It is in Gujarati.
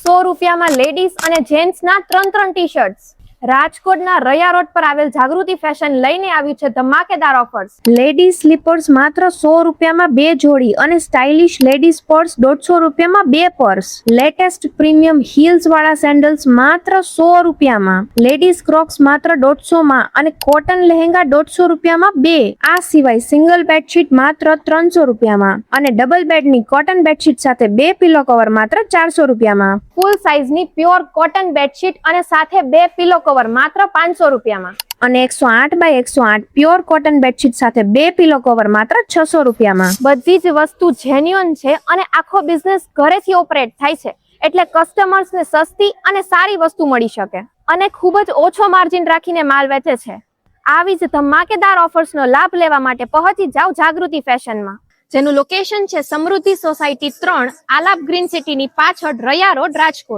100 રૂપિયામાં લેડીઝ અને જેન્ટ્સના 3 ટી-શર્ટ્સ। રાજકોટના રયા રોડ પર આવેલ જાગૃતિ ફેશન લઈને આવ્યું છે ધમાકેદાર ઓફર્સ। લેડીઝ સ્લીપર્સ માત્ર 100 રૂપિયામાં 2 જોડી અને સ્ટાઇલિશ લેડીઝ પર્સ 150 રૂપિયામાં 2 પર્સ। લેટેસ્ટ પ્રીમિયમ હીલ્સ વાળા સેન્ડલ્સ માત્ર 100 રૂપિયામાં। લેડીઝ ક્રોક્સ માત્ર 150 માં અને કોટન લહેંગા 150 રૂપિયામાં 2। આ સિવાય સિંગલ બેડશીટ માત્ર 300 રૂપિયામાં અને ડબલ બેડની કોટન બેડશીટ સાથે 2 પિલો કવર માત્ર 400 રૂપિયામાં। ફૂલ સાઇઝની પ્યોર કોટન બેડશીટ અને સાથે 2 પિલો કવર માત્ર 500 રૂપિયામાં અને 108 બાય 108 પ્યોર કોટન બેડશીટ સાથે 2 પિલો કવર માત્ર 600 રૂપિયામાં। બધી જ વસ્તુ જેન્યુઅન છે અને આખો બિઝનેસ ઘરેથી ઓપરેટ થાય છે, એટલે કસ્ટમર્સને સસ્તી અને સારી વસ્તુ મળી શકે અને ખૂબ જ ઓછો માર્જિન રાખીને માલ વેચે છે। આવી જ ધમાકેદાર ઓફર્સનો લાભ લેવા માટે પહોંચી જાવ જાગૃતિ ફેશનમાં, જેનું લોકેશન છે સમૃદ્ધિ સોસાયટી 3, આલાપ ગ્રીન સિટીની પાછળ, રયા રોડ, રાજકોટ।